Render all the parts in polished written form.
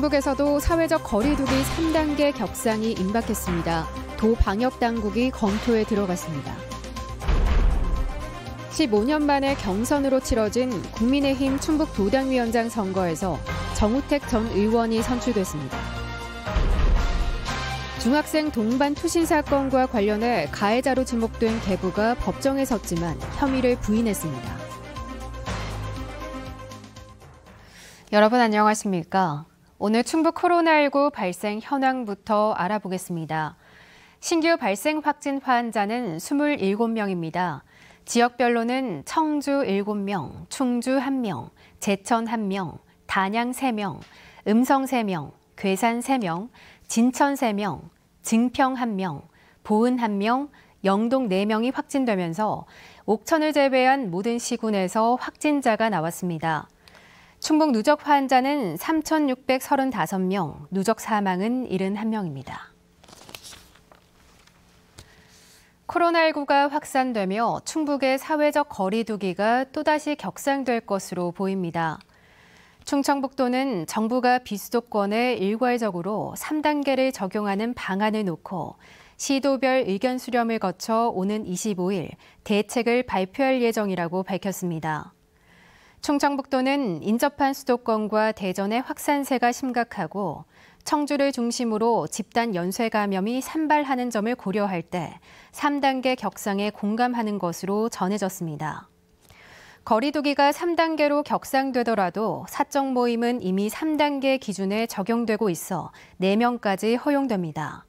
충북에서도 사회적 거리 두기 3단계 격상이 임박했습니다. 도 방역당국이 검토에 들어갔습니다. 15년 만에 경선으로 치러진 국민의힘 충북도당위원장 선거에서 정우택 전 의원이 선출됐습니다. 중학생 동반 투신 사건과 관련해 가해자로 지목된 계부가 법정에 섰지만 혐의를 부인했습니다. 여러분 안녕하십니까? 오늘 충북 코로나19 발생 현황부터 알아보겠습니다. 신규 발생 확진 환자는 27명입니다. 지역별로는 청주 7명, 충주 1명, 제천 1명, 단양 3명, 음성 3명, 괴산 3명, 진천 3명, 증평 1명, 보은 1명, 영동 4명이 확진되면서 옥천을 제외한 모든 시군에서 확진자가 나왔습니다. 충북 누적 환자는 3,635명, 누적 사망은 71명입니다. 코로나19가 확산되며 충북의 사회적 거리 두기가 또다시 격상될 것으로 보입니다. 충청북도는 정부가 비수도권에 일괄적으로 3단계를 적용하는 방안을 놓고 시도별 의견 수렴을 거쳐 오는 25일 대책을 발표할 예정이라고 밝혔습니다. 충청북도는 인접한 수도권과 대전의 확산세가 심각하고 청주를 중심으로 집단 연쇄 감염이 산발하는 점을 고려할 때 3단계 격상에 공감하는 것으로 전해졌습니다. 거리 두기가 3단계로 격상되더라도 사적 모임은 이미 3단계 기준에 적용되고 있어 4명까지 허용됩니다.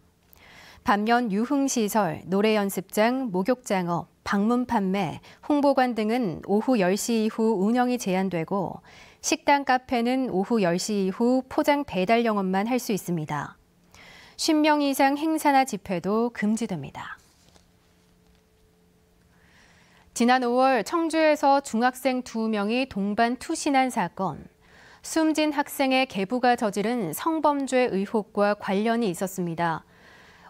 반면 유흥시설, 노래연습장, 목욕장업, 방문 판매, 홍보관 등은 오후 10시 이후 운영이 제한되고 식당, 카페는 오후 10시 이후 포장 배달 영업만 할 수 있습니다. 50명 이상 행사나 집회도 금지됩니다. 지난 5월 청주에서 중학생 2명이 동반 투신한 사건. 숨진 학생의 계부가 저지른 성범죄 의혹과 관련이 있었습니다.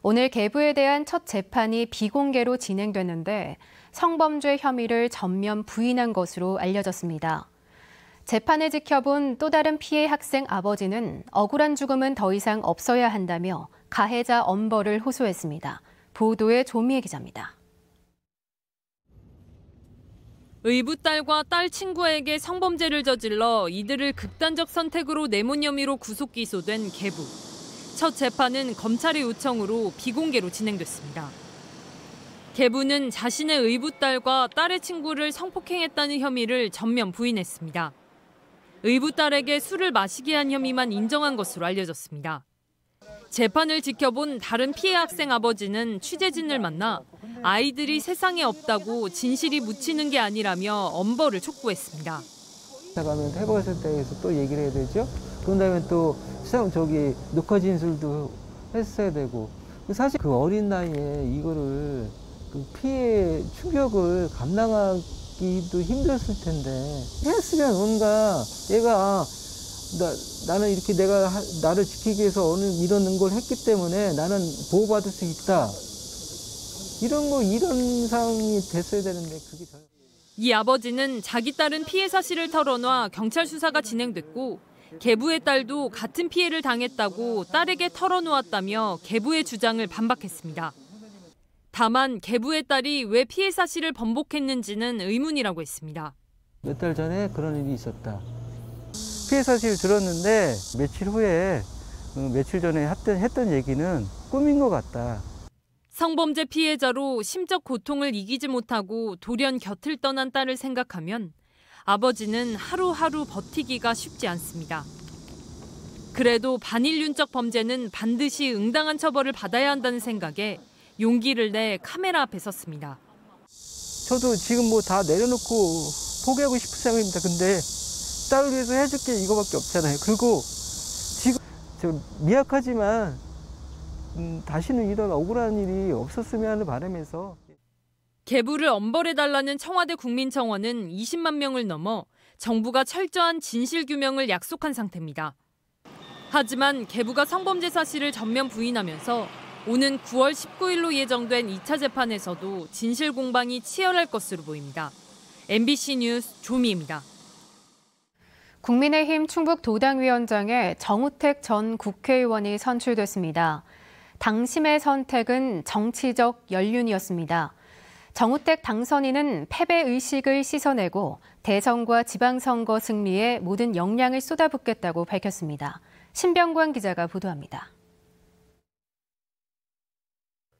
오늘 계부에 대한 첫 재판이 비공개로 진행됐는데 성범죄 혐의를 전면 부인한 것으로 알려졌습니다. 재판을 지켜본 또 다른 피해 학생 아버지는 억울한 죽음은 더 이상 없어야 한다며 가해자 엄벌을 호소했습니다. 보도에 조미애 기자입니다. 의붓 딸과 딸 친구에게 성범죄를 저질러 이들을 극단적 선택으로 내몬 혐의로 구속 기소된 계부. 첫 재판은 검찰의 요청으로 비공개로 진행됐습니다. 계부는 자신의 의붓 딸과 딸의 친구를 성폭행했다는 혐의를 전면 부인했습니다. 의붓 딸에게 술을 마시게 한 혐의만 인정한 것으로 알려졌습니다. 재판을 지켜본 다른 피해 학생 아버지는 취재진을 만나 아이들이 세상에 없다고 진실이 묻히는 게 아니라며 엄벌을 촉구했습니다. 가면 해봤을 때에서 또 얘기를 해야 되죠. 그런 다음에 또 녹화 진술도 했어야 되고 사실 그 어린 나이에 이거를 그 피해 충격을 감당하기도 힘들었을 텐데 했으면 뭔가 얘가 나는 이렇게 내가 나를 지키기 위해서 이런 걸 했기 때문에 나는 보호받을 수 있다. 이런 상황이 됐어야 되는데 그게 전혀. 이 아버지는 자기 딸은 피해 사실을 털어놔 경찰 수사가 진행됐고 계부의 딸도 같은 피해를 당했다고 딸에게 털어놓았다며 계부의 주장을 반박했습니다. 다만 계부의 딸이 왜 피해 사실을 번복했는지는 의문이라고 했습니다. 몇 달 전에 그런 일이 있었다. 피해 사실을 들었는데 며칠 전에 했던 얘기는 꿈인 것 같다. 성범죄 피해자로 심적 고통을 이기지 못하고 돌연 곁을 떠난 딸을 생각하면 아버지는 하루하루 버티기가 쉽지 않습니다. 그래도 반인륜적 범죄는 반드시 응당한 처벌을 받아야 한다는 생각에 용기를 내 카메라 앞에 섰습니다. 저도 지금 뭐 다 내려놓고 포기하고 싶은 생각입니다. 근데 딸을 위해서 해줄 게 이거밖에 없잖아요. 그리고 지금 미약하지만 다시는 이런 억울한 일이 없었으면 하는 바람에서. 계부를 엄벌해달라는 청와대 국민청원은 20만 명을 넘어 정부가 철저한 진실규명을 약속한 상태입니다. 하지만 계부가 성범죄 사실을 전면 부인하면서 오는 9월 19일로 예정된 2차 재판에서도 진실 공방이 치열할 것으로 보입니다. MBC 뉴스 조미입니다. 국민의힘 충북도당위원장에 정우택 전 국회의원이 선출됐습니다. 당심의 선택은 정치적 연륜이었습니다. 정우택 당선인은 패배의식을 씻어내고 대선과 지방선거 승리에 모든 역량을 쏟아붓겠다고 밝혔습니다. 신병관 기자가 보도합니다.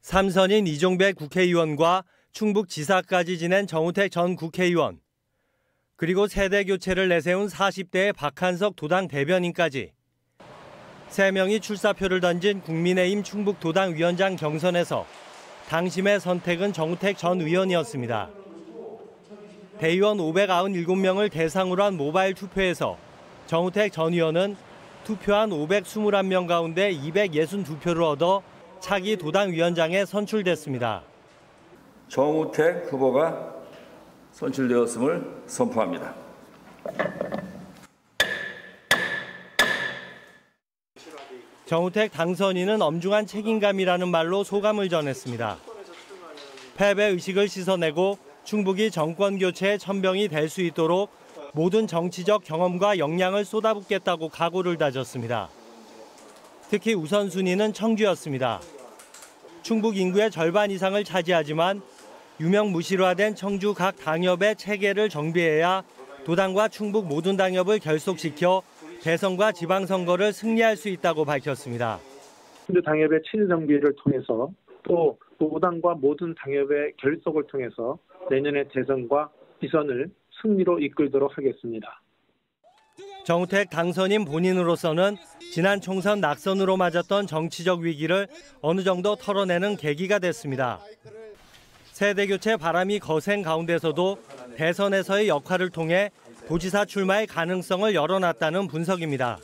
삼선인 이종배 국회의원과 충북지사까지 지낸 정우택 전 국회의원, 그리고 세대 교체를 내세운 40대의 박한석 도당 대변인까지 3명이 출사표를 던진 국민의힘 충북도당위원장 경선에서 당심의 선택은 정우택 전 의원이었습니다. 대의원 597명을 대상으로 한 모바일 투표에서 정우택 전 의원은 투표한 521명 가운데 262표를 얻어 차기 도당위원장에 선출됐습니다. 정우택 후보가 선출되었음을 선포합니다. 정우택 당선인은 엄중한 책임감이라는 말로 소감을 전했습니다. 패배 의식을 씻어내고 충북이 정권 교체의 천병이 될 수 있도록 모든 정치적 경험과 역량을 쏟아붓겠다고 각오를 다졌습니다. 특히 우선순위는 청주였습니다. 충북 인구의 절반 이상을 차지하지만 유명무실화된 청주 각 당협의 체계를 정비해야 도당과 충북 모든 당협을 결속시켜 대선과 지방선거를 승리할 수 있다고 밝혔습니다. 청주 당협의 체제 정비를 통해서 또 도당과 모든 당협의 결속을 통해서 내년의 대선과 지선을 승리로 이끌도록 하겠습니다. 정우택 당선인 본인으로서는 지난 총선 낙선으로 맞았던 정치적 위기를 어느 정도 털어내는 계기가 됐습니다. 세대교체 바람이 거센 가운데서도 대선에서의 역할을 통해 도지사 출마의 가능성을 열어놨다는 분석입니다.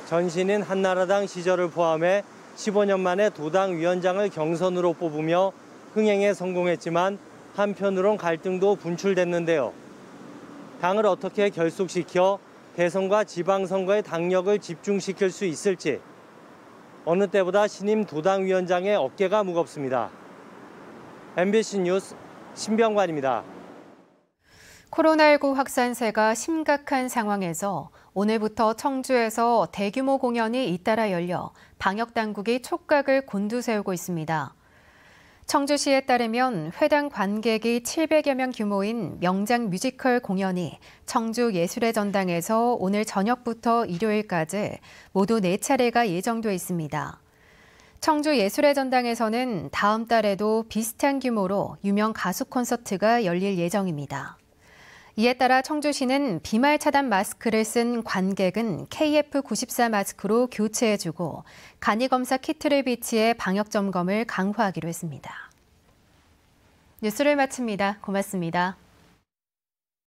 전신인 한나라당 시절을 포함해 15년 만에 도당위원장을 경선으로 뽑으며 흥행에 성공했지만 한편으론 갈등도 분출됐는데요. 당을 어떻게 결속시켜 대선과 지방선거의 당력을 집중시킬 수 있을지 어느 때보다 신임 도당위원장의 어깨가 무겁습니다. MBC 뉴스 신병관입니다. 코로나19 확산세가 심각한 상황에서 오늘부터 청주에서 대규모 공연이 잇따라 열려 방역당국이 촉각을 곤두세우고 있습니다. 청주시에 따르면 회당 관객이 700여 명 규모인 명장 뮤지컬 공연이 청주 예술의 전당에서 오늘 저녁부터 일요일까지 모두 4차례가 예정돼 있습니다. 청주 예술의 전당에서는 다음 달에도 비슷한 규모로 유명 가수 콘서트가 열릴 예정입니다. 이에 따라 청주시는 비말 차단 마스크를 쓴 관객은 KF94 마스크로 교체해주고 간이검사 키트를 비치해 방역 점검을 강화하기로 했습니다. 뉴스를 마칩니다. 고맙습니다.